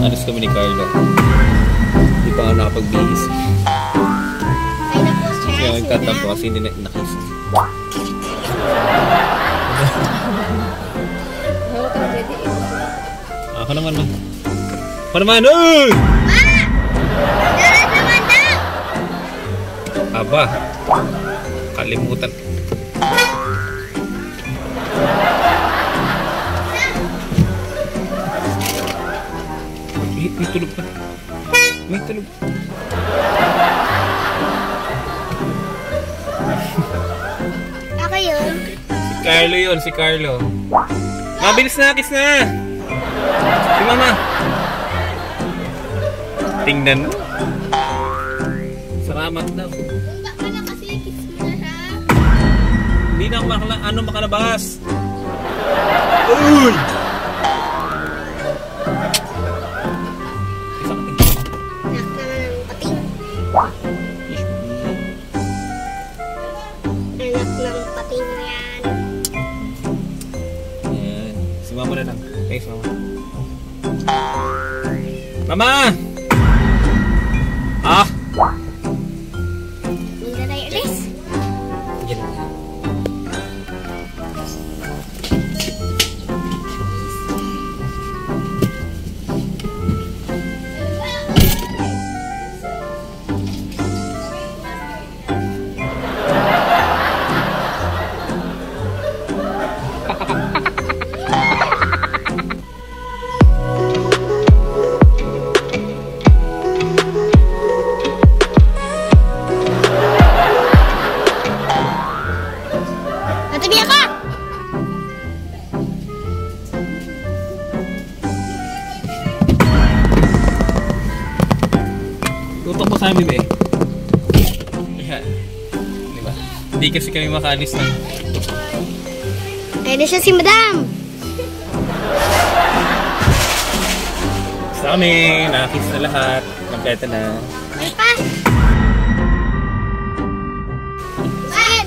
Alis kami ni Carla. Hindi pa nga nakapagbihis. Kaya nagtatampo kasi hindi na nakis. Ako naman ma. Ako naman! Uy! Ma! Darat naman daw! Aba. Kalimutan. May tulog pa. May tulog. Ako yun. Si Carlo yun, si Carlo. Mabilis na, kiss na. Si Mama. Tingnan mo. Salamat daw. Baka na kasi kiss mo na ha. Hindi na ako makalabas. Uy! Anak naman ng pating. Anak ng pating mo yan. Ayan. Si Mama na lang. Thanks, Mama. Mama! Ah! Hindi na tayo ulis. Yan. Natabi ako! Tutok mo sa amin eh. Ayan. Diba? Hindi kasi kami makaalis na. Ayun na siya si Madam. Sa amin, nakakis na lahat. Kompleto na. Ay pa! Saan?